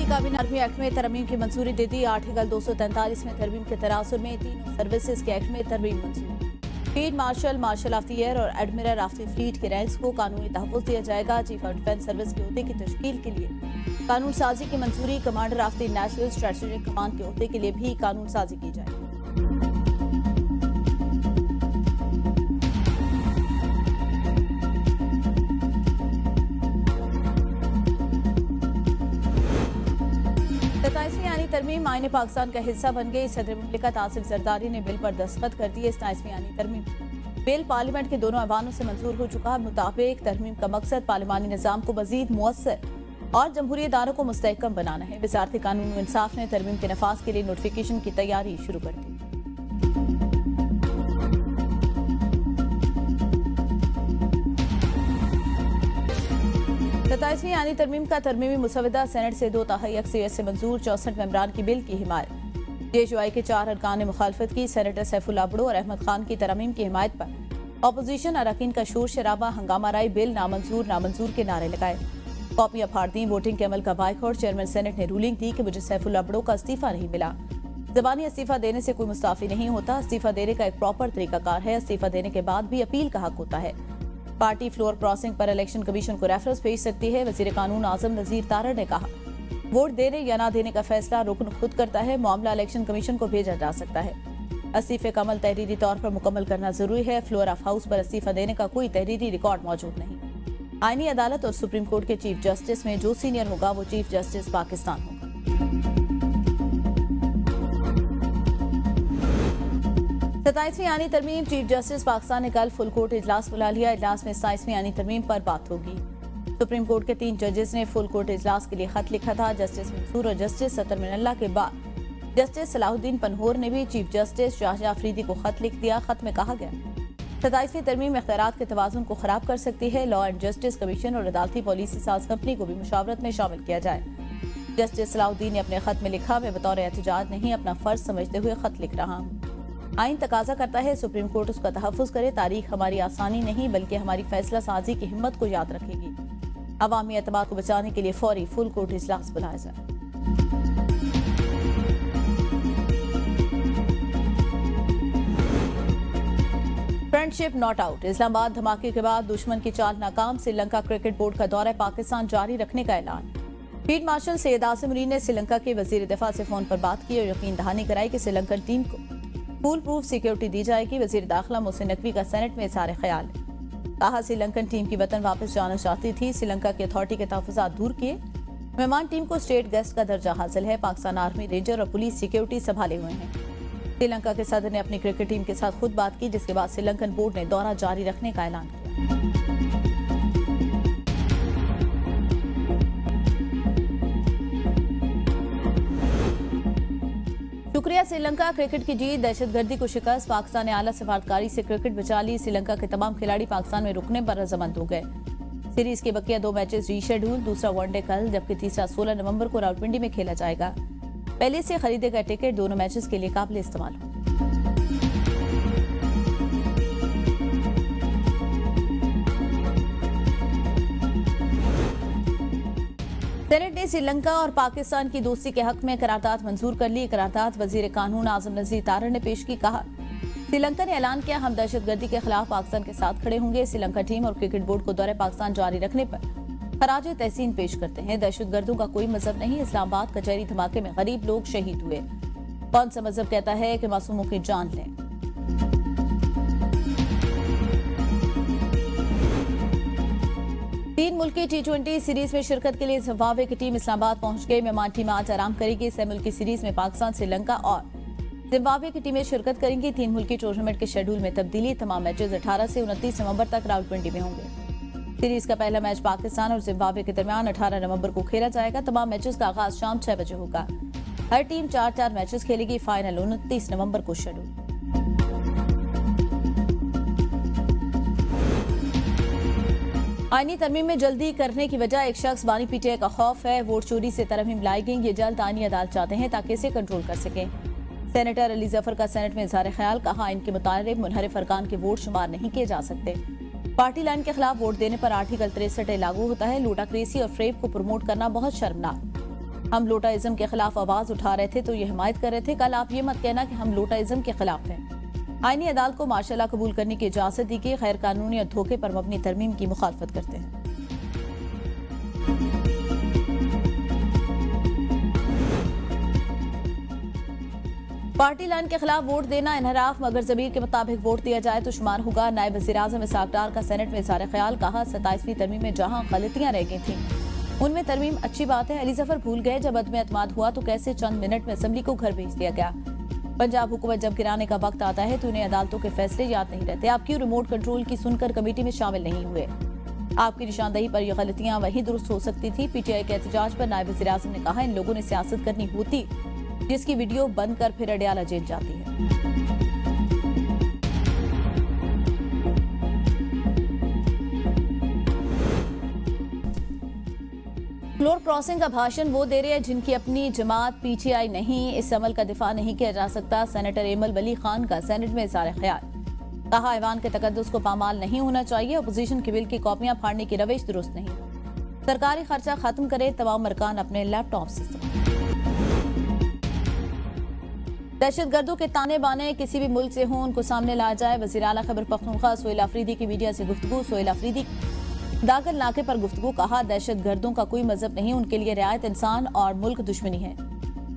की काबीना army act में तरमीम की मंजूरी दे दी। आर्टिकल 243 में तरमीम के तनासुर में तीनों सर्विसेज के एक्ट में तरमीम मंजूर। Field marshal, marshal of the year और एडमिरल ऑफ द फ्लीट के रैंक्स को कानूनी तहफ़्फ़ुज़ दिया जाएगा। चीफ ऑफ डिफेंस सर्विस के ओहदे की तश्कील के लिए कानून साजी की मंजूरी। Commander of the national strategic command के ओहदे के लिए भी कानून साजी की जाएगी। 27वीं आईनी तरमीम आईन पाकिस्तान का हिस्सा बन गई। सदर मुमलिकत आसिफ जरदारी ने बिल पर दस्तखत कर दिए। 27वीं आईनी तरमीम बिल पार्लियामेंट के दोनों ऐवानों से मंजूर हो चुका। मुताबिक तरमीम का मकसद पार्लिमानी निज़ाम को मजीद मुअस्सर और जमहूरी इदारों को मुस्तहकम बनाना है। वज़ारत कानून व इंसाफ ने तरमीम के नफाज के लिए नोटिफिकेशन की तैयारी शुरू कर दी। सताईसवीं आईनी तरमीम का तरमीमी मुसवदा सेनेट से 2 तिहाई अक्सरियत से मंजूर। 64 मेंबरान की बिल की हिमायत। जेशुआई के 4 अरकान ने मुखालफत की। सेनेटर सैफुल्लाह अब्दो और अहमद खान की तरमीम की हिमायत पर अपोजिशन अरकान का शोर शराबा हंगामा राय। बिल नामंजूर नामंजूर के नारे लगाए, कॉपियां फाड़ दी। वोटिंग के अमल का बाइकआउट। चेयरमैन सेनेट ने रूलिंग दी कि मुझे सैफुल्लाह अब्दो का इस्तीफा नहीं मिला। जबानी इस्तीफा देने से कोई मुस्ताफी नहीं होता। इस्तीफा देने का एक प्रॉपर तरीकाकार है। इस्तीफा देने के बाद भी अपील का हक होता है। पार्टी फ्लोर क्रॉसिंग पर इलेक्शन कमीशन को रेफरेंस भेज सकती है। वजीर कानून आजम नजीर तारड़ ने कहा, वोट देने या ना देने का फैसला रुकन खुद करता है। मामला इलेक्शन कमीशन को भेजा जा सकता है। इस्तीफे का अमल तहरीरी तौर पर मुकम्मल करना जरूरी है। फ्लोर ऑफ हाउस पर इस्तीफा देने का कोई तहरीरी रिकॉर्ड मौजूद नहीं। आईनी अदालत और सुप्रीम कोर्ट के चीफ जस्टिस में जो सीनियर होगा वो चीफ जस्टिस पाकिस्तान होगा। 27वीं आईनी तरमीम। चीफ जस्टिस पाकिस्तान ने कल फुल कोर्ट इजलास बुला लिया। इजलास में 27वीं आईनी तरमीम पर बात होगी। सुप्रीम कोर्ट के 3 जजेस ने फुल कोर्ट इजलास के लिए खत लिखा था। जस्टिस मंसूर और जस्टिस सतर मिनल्ला के बाद जस्टिस सलाहुद्दीन पनहोर ने भी चीफ जस्टिस शाहजहां अफरीदी को खत लिख दिया। खत में कहा गया 27वीं तरमीम इख्तियारात के तवाज़ुन को खराब कर सकती है। लॉ एंड जस्टिस कमीशन और अदालती पॉलिसी साज कंपनी को भी मुशावरत में शामिल किया जाए। जस्टिस सलाहुद्दीन ने अपने खत में लिखा, मैं बतौर एहतजाज नहीं अपना फर्ज समझते हुए खत लिख रहा हूँ। आइन तकाजा करता है सुप्रीम कोर्ट उसका तहफ़्फ़ुज़ करे। तारीख हमारी आसानी नहीं बल्कि हमारी फैसला साजी की हिम्मत को याद रखेगी। अवामी एतमाद को बचाने के लिए फौरी फुल कोर्ट इजलास बुलाया जाए। Friendship not out. इस्लामाबाद धमाके के बाद दुश्मन की चाल नाकाम। श्रीलंका क्रिकेट बोर्ड का दौरा पाकिस्तान जारी रखने का ऐलान। फील्ड मार्शल सैयद आसिम मुनीर ने श्रीलंका के वजीर दिफा से फोन पर बात की और यकीन दहानी कराई कि श्रीलंकन टीम को फुल प्रूफ सिक्योरिटी दी जाएगी। वजीर दाखिला मोहसिन नकवी का सेनेट में इज़हार ख्याल। कहा, श्रीलंकन टीम की वतन वापस जाना चाहती थी। श्रीलंका की अथॉरिटी के तहफ़्फ़ुज़ात दूर किए। मेहमान टीम को स्टेट गेस्ट का दर्जा हासिल है। पाकिस्तान आर्मी, रेंजर और पुलिस सिक्योरिटी संभाले हुए हैं। श्रीलंका के सदर ने अपनी क्रिकेट टीम के साथ खुद बात की, जिसके बाद श्रीलंकन बोर्ड ने दौरा जारी रखने का ऐलान किया। शुक्रिया श्रीलंका, क्रिकेट की जीत, दहशतगर्दी को शिकस्त। पाकिस्तान ने आला सफारतकारी से क्रिकेट बचा ली। श्रीलंका के तमाम खिलाड़ी पाकिस्तान में रुकने पर रजामंद हो गए। सीरीज के बकिया 2 मैचेस रीशेड्यूल। दूसरा वनडे कल जबकि तीसरा 16 नवंबर को रावलपिंडी में खेला जाएगा। पहले से खरीदे गए टिकट दोनों मैचेस के लिए काबिल इस्तेमाल होंगे। सेनेट ने श्रीलंका और पाकिस्तान की दोस्ती के हक में करारदाद मंजूर कर ली। करारदाद वजीर कानून आजम नजीर तारड़ ने पेश की। कहा, श्रीलंका ने ऐलान किया, हम दहशतगर्दी के खिलाफ पाकिस्तान के साथ खड़े होंगे। श्रीलंका टीम और क्रिकेट बोर्ड को दौरे पाकिस्तान जारी रखने पर खराज तहसीन पेश करते हैं। दहशतगर्दों का कोई मजहब नहीं। इस्लामाबाद कचहरी धमाके में गरीब लोग शहीद हुए। कौन सा मजहब कहता है कि मासूमों की जान लें। तीन मुल्की T20 सीरीज में शिरकत के लिए जिम्बाब्वे की टीम इस्लामाबाद पहुंच गई। मेहमान टीम आज आराम करेगी। 6 मुल्की सीरीज में पाकिस्तान, श्रीलंका और जिम्बाब्वे की टीमें शिरकत करेंगी। 3 मुल्की टूर्नामेंट के शेड्यूल में तब्दीली। तमाम मैचेस 18 से 29 नवंबर तक रावलपिंडी में होंगे। सीरीज का पहला मैच पाकिस्तान और जिम्बाब्वे के दरमियान 18 नवंबर को खेला जाएगा। तमाम मैचेस का आगाज शाम 6 बजे होगा। हर टीम 4-4 मैचेस खेलेगी। फाइनल 29 नवंबर को शेड्यूल। आईनी तरमीम में जल्दी करने की वजह एक शख्स बानी पीटीआई का खौफ है। वोट चोरी से तरमीम लाई गई। ये जल्द आईनी अदालत चाहते हैं ताकि इसे कंट्रोल कर सकें। सेनेटर अली जफर का सेनेट में इज़हार ख्याल। कहा, इनके मुताबिक मुनहरिफ अरकान के वोट शुमार नहीं किए जा सकते। पार्टी लाइन के खिलाफ वोट देने पर आर्टिकल 63 लागू होता है। लूटाक्रेसी और फ्रेब को प्रमोट करना बहुत शर्मनाक। हम लोटाइज्म के खिलाफ आवाज उठा रहे थे तो ये हिमायत कर रहे थे। कल आप ये मत कहना कि हम लोटाइज्म के खिलाफ हैं। आईनी अदालत को मार्शल लॉ कबूल करने की इजाजत दी गई। गैर कानूनी और धोखे पर मबनी तरमीम की मुखालफत करते हैं। पार्टी लाइन के खिलाफ वोट देना इनहराफ, मगर जमीर के मुताबिक वोट दिया जाए तो शुमार होगा। नायब वज़ीर-ए-आज़म इस्हाक डार का सेनेट में इज़हार ख्याल। कहा 27वीं तरमीम में जहां गलतियां रह गई थी उनमें तरमीम अच्छी बात है। अली जफर भूल गए जब अदम एतमाद हुआ तो कैसे चंद मिनट में असेंबली को घर भेज दिया गया। पंजाब हुकूमत जब गिराने का वक्त आता है तो उन्हें अदालतों के फैसले याद नहीं रहते। आप क्यों रिमोट कंट्रोल की सुनकर कमेटी में शामिल नहीं हुए? आपकी निशानदही पर यह गलतियां वहीं दुरुस्त हो सकती थी। पीटीआई के एहतजाज पर नायब वज़ीर-ए-आज़म ने कहा इन लोगों ने सियासत करनी होती जिसकी वीडियो बंद कर फिर अडयाला जेल जाती है। फ्लोर क्रॉसिंग का भाषण वो दे रहे हैं जिनकी अपनी जमात पीटीआई नहीं। इस अमल का दिफा नहीं किया जा सकता। सेनेटर एमल वली खान का सेनेट में इज़हार ख्याल। कहा ऐवान के तकद्दुस को पामाल नहीं होना चाहिए। अपोजिशन के बिल की कॉपियां फाड़ने की रविश दुरुस्त नहीं। सरकारी खर्चा खत्म करे, तमाम अरकान अपने लैपटॉप से। दहशतगर्दों के ताने बाने किसी भी मुल्क से हों उनको सामने लाया जाए। वज़ीर आला खैबर पख्तूनख्वा सोहेल अफरीदी की मीडिया से गुफ्तगू। सोहेल अफरीदी दागल नाके पर गुफ्तगू। कहा दहशतगर्दों का कोई मजहब नहीं, उनके लिए रियायत इंसान और मुल्क दुश्मनी है।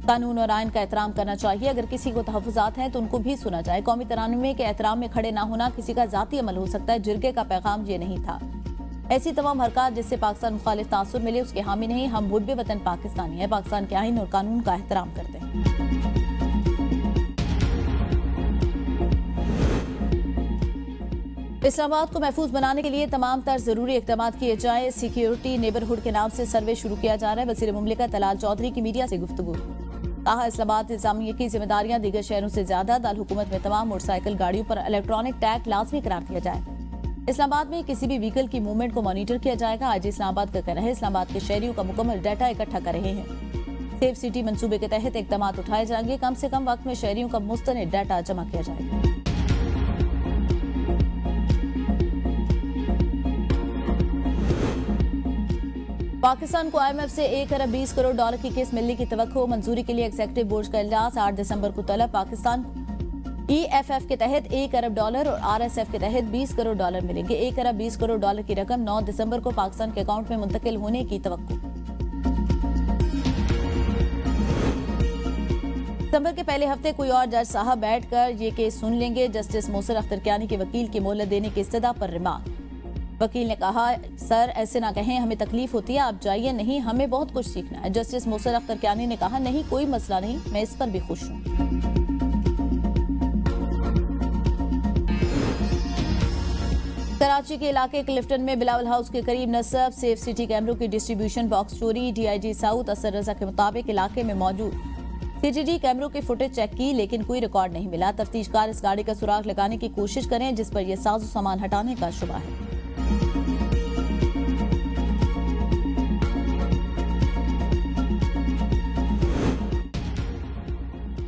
कानून और आइन का एहतराम करना चाहिए। अगर किसी को तहफ़्फ़ुज़ात हैं तो उनको भी सुना जाए। कौमी तरानमे के एहतराम में खड़े ना होना किसी का ज़ाती अमल हो सकता है। जिरगे का पैगाम ये नहीं था। ऐसी तमाम हरकत जिससे पाकिस्तान मुखालिफ तासुर मिले उसके हामी नहीं। हम मुहब्बे वतन पाकिस्तानी है, पाकिस्तान के आइन और कानून का एहतराम करते हैं। इस्लामाबाद को महफूज बनाने के लिए तमाम तर जरूरी इक़दाम किए जाए। सिक्योरिटी नेबरहुड के नाम से सर्वे शुरू किया जा रहा है। वज़ीर मुमलिकत तलाल चौधरी की मीडिया से गुफ्तगू। कहा इस्लामाबाद इंतजामिया की जिम्मेदारियां दीगर शहरों से ज्यादा। दाल हुकूमत में तमाम मोटरसाइकिल गाड़ियों पर इलेक्ट्रॉनिक टैग लाजमी करार दिया जाए। इस्लामाबाद में किसी भी व्हीकल की मूवमेंट को मॉनिटर किया जाएगा। आज इस्लामाबाद का कहना है इस्लामाबाद के शहरियों का मुकम्मल डाटा इकट्ठा कर रहे हैं। सेफ सिटी मंसूबे के तहत इक़दाम उठाए जाएंगे। कम से कम वक्त में शहरियों का मुस्तनिद डाटा जमा किया जाएगा। पाकिस्तान को IMF से 1 अरब 20 करोड़ डॉलर की किस्त मिलने की तवक्को। मंजूरी के लिए एग्जीक्यूटिव बोर्ड का इजलास। 8 दिसंबर को तलब। पाकिस्तान EFF के तहत 1 अरब डॉलर और RSF के तहत 20 करोड़ डॉलर मिलेंगे। 1 अरब 20 करोड़ डॉलर की रकम 9 दिसंबर को पाकिस्तान के अकाउंट में मुंतकिल होने की तवक्को। दिसंबर के पहले हफ्ते कोई और जज साहब बैठकर ये केस सुन लेंगे। जस्टिस मोहसिन अख्तर कियानी के वकील की मोहलत देने की इस्तदा पर रिमांड। वकील ने कहा सर ऐसे ना कहें, हमें तकलीफ होती है, आप जाइए। नहीं, हमें बहुत कुछ सीखना है। जस्टिस मोहसिन अख्तर कियानी ने कहा नहीं कोई मसला नहीं, मैं इस पर भी खुश हूँ। कराची के इलाके क्लिफ्टन में बिलावल हाउस के करीब नस्ब। सेफ सिटी कैमरों की डिस्ट्रीब्यूशन बॉक्स चोरी। DIG साउथ असर रजा के मुताबिक इलाके में मौजूद CCTV कैमरों की फुटेज चेक की लेकिन कोई रिकॉर्ड नहीं मिला। तफ्तीशकार इस गाड़ी का सुराग लगाने की कोशिश करें जिस पर यह साजो सामान हटाने का शुबा है।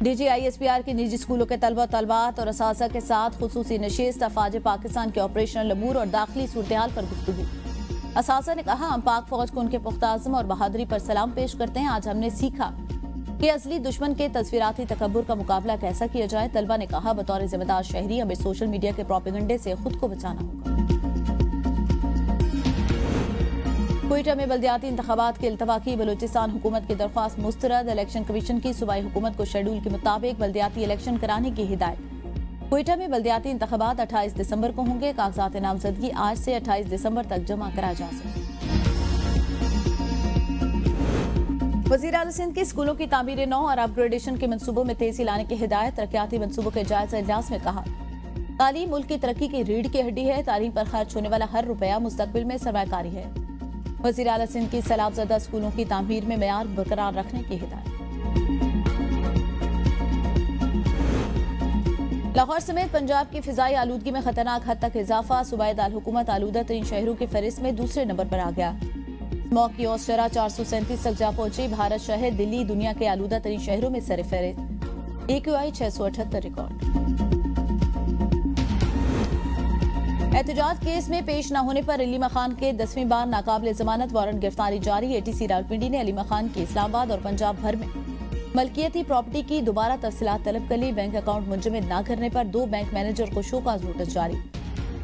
DG ISPR की निजी स्कूलों के तलबा तलबात और असासा के साथ खुसूसी नशिस्त। अफवाज पाकिस्तान के ऑपरेशनल अमूर और दाखिली सूरत-ए-हाल पर गुफ्तगू। असासा ने कहा हम पाक फौज को उनके पुख्ता अज़्म और बहादुरी पर सलाम पेश करते हैं। आज हमने सीखा कि असली दुश्मन के तस्वीराती तकब्बुर का मुकाबला कैसा किया जाए। तलबा ने कहा बतौर जिम्मेदार शहरी हमें सोशल मीडिया के प्रोपेगेंडे से खुद को बचाना होगा। क्वेटा में बल्दियाती इंतखाबात के इल्तवा की। बलूचिस्तान हुकूमत की दरख्वास्त मुस्तरद। इलेक्शन कमीशन की सूबाई हुकूमत को शेड्यूल के मुताबिक बल्दियाती इलेक्शन कराने की हिदायत। क्वेटा में बल्दियाती इंतखाबात 28 दिसंबर को होंगे। कागजात नामजदगी आज से 28 दिसंबर तक जमा कराया जा सके। वज़ीर आला सिंध की स्कूलों की तामीर नौ और अपग्रेडेशन के मंसूबों में तेजी लाने की हिदायत। तरक्याती मंसूबों के जायजा इजलास में कहा तालीम मुल्क की तरक्की की रीढ़ की हड्डी है। तालीम पर खर्च होने वाला हर रुपया मुस्तकबिल में सरमायाकारी है। वज़ीर आला सिंध की सैलाबज़दा स्कूलों की तामीर में मेयार बरकरार रखने की हिदायत। लाहौर समेत पंजाब की फिजाई आलूदगी में खतरनाक हद तक इजाफा। सूबाई दाल हुकूमत आलूदा तरीन शहरों की फहरिस्त में दूसरे नंबर पर आ गया। स्मॉग की औसत शरह 437 तक जा पहुंची। भारत शहर दिल्ली दुनिया के आलूदा तरीन शहरों में सर फहरिस्त। AQI 678 record. एहतजाज केस में पेश न होने पर अलीमा खान के 10वीं बार नाकाबिल जमानत वारंट गिरफ्तारी जारी। एटीसी रावलपिंडी ने अलीमा खान की इस्लामाबाद और पंजाब भर में मलकियती प्रॉपर्टी की दोबारा तफसीलात तलब कर ली। बैंक अकाउंट मुंजमद न करने पर 2 बैंक मैनेजर को शोकाज नोटिस जारी।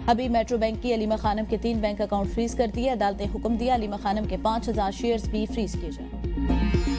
हबीब मेट्रो बैंक की अलीमा खानम के 3 बैंक अकाउंट फ्रीज कर दिए। अदालत ने हुक्म दिया अलीमा खानम के 5000 शेयर्स भी फ्रीज किए जाए।